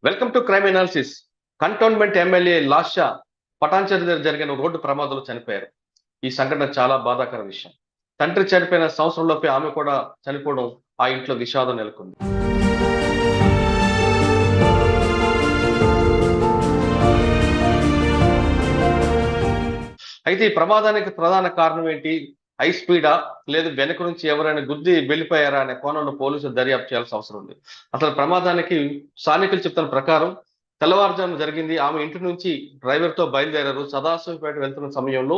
Welcome to crime analysis. Cantonment MLA Lasya Patancheru దగ్గర జరిగిన road ప్రమాదంలో చనిపోయారు. ఈ సంఘటన చాలా బాధాకర విషయం. తండ్రి చనిపోయిన సంవత్సరంలోపే ఆమె కూడా చనిపోవడం ఆ ఇంట్లో విషాదం నెలకొంది. అయితే ఈ ప్రమాదానికి ప్రధాన కారణం ఏంటి? హై స్పీడా, లేదు వెనక నుంచి ఎవరైనా గుద్ది వెళ్ళిపోయారా అనే కోణంలో పోలీసులు దర్యాప్తు చేయాల్సిన అవసరం ఉంది. అసలు ప్రమాదానికి స్థానికులు చెప్తున్న ప్రకారం తెల్లవారుజామున జరిగింది. ఆమె ఇంటి నుంచి డ్రైవర్ తో బయలుదేరారు. సదాశివపేట వెళ్తున్న సమయంలో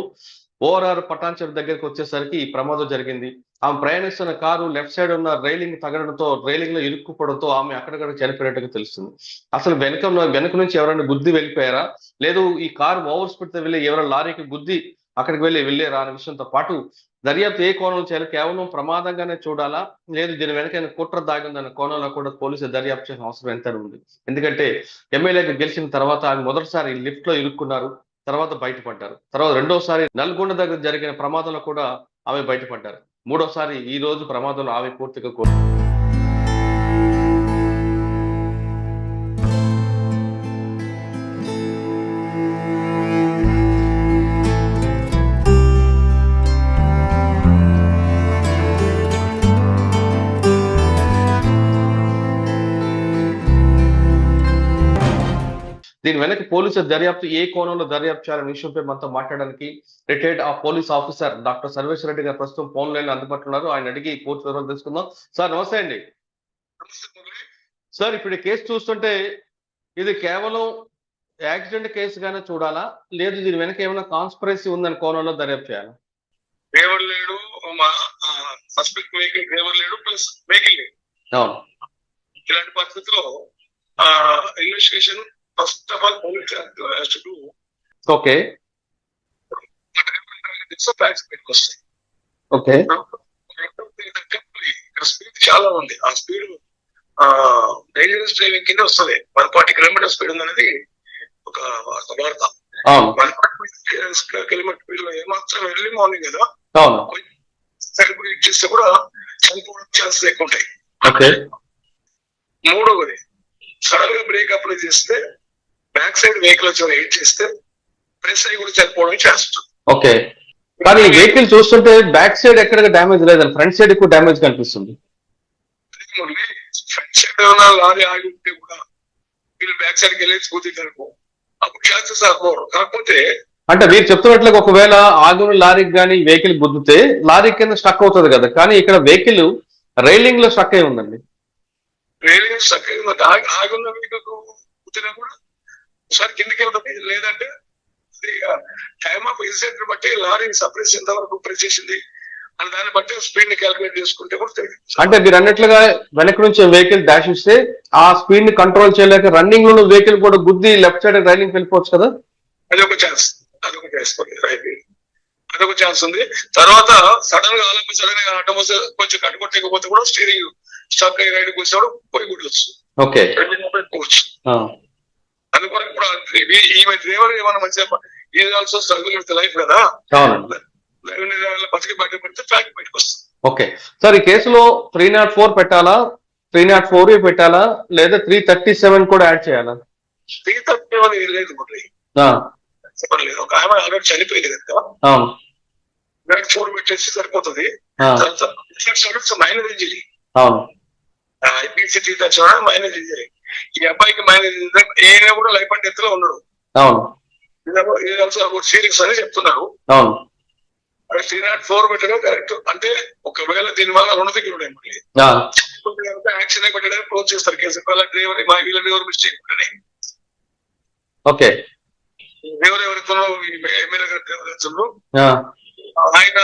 ఓఆర్ఆర్ పటాన్చెరు దగ్గరికి వచ్చేసరికి ఈ ప్రమాదం జరిగింది. ఆమె ప్రయాణిస్తున్న కారు లెఫ్ట్ సైడ్ ఉన్న రైలింగ్ తగడంతో, రైలింగ్ లో ఇరుక్కుపోవడంతో ఆమె అక్కడిక్కడ చనిపోయినట్టుగా తెలుస్తుంది. అసలు వెనక నుంచి ఎవరైనా గుద్ది వెళ్ళిపోయారా, లేదు ఈ కారు ఓవర్ స్పీడ్ తో వెళ్ళి ఎవరైనా లారీకి గుద్ది అక్కడికి వెళ్ళారా అనే విషయంతో పాటు దర్యాప్తు ఏ కోణంలో చేయాలి, కేవలం ప్రమాదంగానే చూడాలా, లేదు దీని వెనకైనా కుట్ర దాగిందన్న కోణంలో కూడా పోలీసులు దర్యాప్తు చేసిన అవసరం ఎంత ఉంది. ఎందుకంటే ఎమ్మెల్యేగా గెలిచిన తర్వాత ఆమె మొదటిసారి లిఫ్ట్ లో ఇరుక్కున్నారు, తర్వాత బయటపడ్డారు. తర్వాత రెండోసారి నల్గొండ దగ్గర జరిగిన ప్రమాదంలో కూడా ఆమె బయటపడ్డారు. మూడోసారి ఈ రోజు ప్రమాదంలో ఆమె పూర్తిగా దీని వెనక పోలీసుల దర్యాప్తు ఏ కోణంలో దర్యాప్తు చేయాలనే విషయంపై మనతో మాట్లాడడానికి రిటైర్డ్ పోలీస్ ఆఫీసర్ డాక్టర్ సర్వేశ్వర రెడ్డి గారు ప్రస్తుతం ఫోన్ లైన్ అందుబాటులో ఉన్నారు. ఆయన అడిగి పూర్తి వివరాలు తెలుసుకుందాం. సార్ నమస్తే అండి. సార్, ఇప్పుడు కేసు చూస్తుంటే ఇది కేవలం యాక్సిడెంట్ కేసుగానే చూడాలా, లేదు దీని వెనక ఏమైనా కాన్స్పిరసీ ఉందని కోణంలో దర్యాప్తు చేయాలా? డ్రైవర్ లేడు, సస్పెక్ట్ వెహికల్ డ్రైవర్ లేడు, ప్లస్ వెహికల్ లేడు. అవును. ఇలాంటి పరిస్థితిలో investigation first of all police has to do. Okay facts బయటకు వస్తాయి. ఓకే. స్పీడ్ చాలా ఉంది. ఆ స్పీడ్ డేంజరస్ డ్రైవింగ్ కింద వస్తుంది. 140 కిలోమీటర్ స్పీడ్ ఉందనేది ఒక వార్త. 140 కిలోమీటర్ స్పీడ్ లో ఏమాత్రం ఎర్లీ మార్నింగ్ కదా, సెలబ్రేట్ చేస్తే కూడా చనిపోవడం ఛాన్సెస్ ఎక్కువ ఉంటాయి. మూడవది, సడన్ గా బ్రేక్ అప్లై చేస్తే బ్యాక్ సైడ్ వెహికల్ వచ్చి ఎయిట్ చేస్తే ప్రెస్ అయ్యి కూడా చనిపోవడం చేస్తుంది. ఓకే, కానీ వెహికల్ చూస్తుంటే బ్యాక్ సైడ్ ఎక్కడ డ్యామేజ్ లేదని, ఫ్రంట్ సైడ్ ఎక్కువ డ్యామేజ్ కనిపిస్తుంది. ఫ్రంట్ సైడ్ ఏమైనా లారీ ఆగి ఉంటే కూడా వీళ్ళు బ్యాక్ సైడ్కి వెళ్ళేసి పోతీకనుకో అప్పుడు ఛాన్సెస్ ఆగకూడదు. కాకపోతే అంటే మీరు చెప్తున్నట్లుగా ఒకవేళ ఆగున్న లారీకి కానీ వెహికల్ గుద్దితే లారీ కింద స్టక్ అవుతుంది కదా, కానీ ఇక్కడ వెహికల్ రైలింగ్ లో స్టక్ అయి ఉందండి. రైలింగ్ స్టక్ అయి ఆగున్న వెహికల్ గుద్దినా కూడా ఒకసారి కిందికి వెళ్తుంది. లేదంటే టైమ్ ఆఫ్ ఇన్సిడెంట్ బట్టి లారీ సప్రెస్ ఎంత వరకు ప్రెస్ చేసింది అని దాన్ని బట్టి స్పీడ్ ని క్యాలిక్యులేట్ చేసుకుంటే కూడా తెలియదు. అంటే మీరు అన్నట్లుగా వెనక నుంచి వెహికల్ డాష్ ఇస్తే ఆ స్పీడ్ ని కంట్రోల్ చేయలేక రన్నింగ్ లో వెహికల్ కూడా గుద్ది లెఫ్ట్ సైడ్ రైలింగ్ వెళ్ళిపోవచ్చు కదా. అదొక ఛాన్స్ ఉంది. తర్వాత సడన్ గా సడన్ గా ఆటోమోస్ కొంచెం కట్టుకొట్టకపోతే కూడా స్టీరింగ్ స్టక్ అయ్యి రైడ్ కూర్చోవడం పోయి కూడవచ్చు. ఓకే, అందుకని కూడా ఈమె డ్రైవర్ ఏమన్నా మంచిగా is also struggle with life కదా, బతికి బయట పెడితే ఫ్యాక్ట్ బయటకు వస్తుంది. ఓకే సార్, ఈ కేసులో 304 పెట్టాలా, 304 పెట్టాలా, లేదా 337 కూడా యాడ్ చేయాలా? 337 లేదు చెప్పలేదు. ఒక ఆమె ఆల్రెడీ చనిపోయింది కదా, 4 పెట్టేసి సరిపోతుంది. Minor injury, IPC 337 minor injury. ఈ అబ్బాయికి మైనర్ ఇంజరీ, ఈయన కూడా లైఫ్ అండ్ డెత్ లో ఉన్నాడు. సీరియస్ అని చెప్తున్నారు. 304 పెట్టడం కరెక్ట్. అంటే ఒకవేళ దీని వల్ల రుణదిగుడు యాక్షన్ పెట్టడానికి క్లోజ్ చేస్తారు కేసు. డ్రైవర్ వీళ్ళ డ్రైవర్ మిస్టేక్ ఉంటుంది. ఓకే, డ్రైవర్ ఎవరితో ఎమ్మెల్యే గారు డ్రైవర్ ఆయన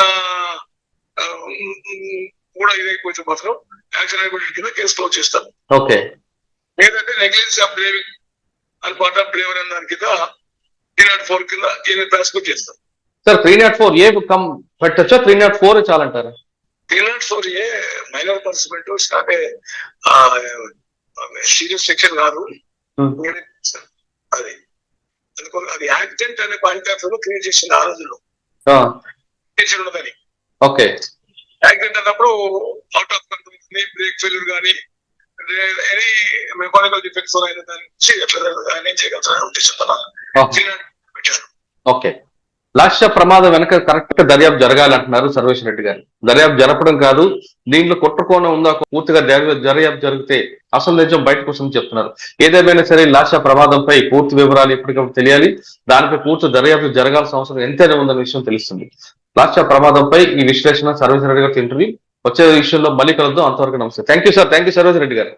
కూడా ఇదైపోతే మాత్రం యాక్షన్ అయిపోయిన కింద కేసు క్లోజ్ చేస్తారు. ఓకే, లేదంటే నెగ్లిజెన్స్ ఆఫ్ డ్రైవింగ్ అని పార్ట్ ఆఫ్ డ్రైవర్ అన్న దాని కింద 304 కింద ఈయన ప్రాసిక్యూట్ చేస్తారు. సార్ 304 ఏ పెట్టచ్చా, 304 చాలంటారా? 304 ఏ మైనర్ పర్సన్మెంట్ సీరియస్ సెక్షన్ కాదు అది. అది యాక్సిడెంట్ అనే పాయింట్ ఆఫ్ వ్యూ క్రియేట్ చేసింది ఆ రోజుల్లో. ఉండదని ఓకే, యాక్సిడెంట్ అన్నప్పుడు out of control break failure కానీ ఎనీ మెకానికల్ డిఫెక్ట్స్ అయిన దాని నుంచి ఎట్లా ఆయన చేయగలుగుతారనే ఉద్దేశంతో పెట్టారు. ఓకే, లాస్య ప్రమాదం వెనక కరెక్ట్ దర్యాప్తు జరగాలంటున్నారు సర్వేశ్వర రెడ్డి గారు. దర్యాప్తు జరపడం కాదు, దీంట్లో కుట్రకోణం ఉందా పూర్తిగా దర్యాప్తు జరిగితే అసలు నిజం బయటకు వస్తుందని చెప్తున్నారు. ఏదేమైనా సరే లాస్య ప్రమాదంపై పూర్తి వివరాలు ఎప్పటికప్పుడు తెలియాలి. దానిపై పూర్తి దర్యాప్తు జరగాల్సిన అవసరం ఎంతైనా ఉందన్న విషయం తెలుస్తుంది. లాస్య ప్రమాదంపై ఈ విశ్లేషణ సర్వేశ్వర రెడ్డి గారు ఇంటర్వ్యూ వచ్చే విషయంలో మళ్ళీ కలుద్దాం. అంతవరకు నమస్తే. Thank you sir. Thank you Sarveswara Reddy గారు.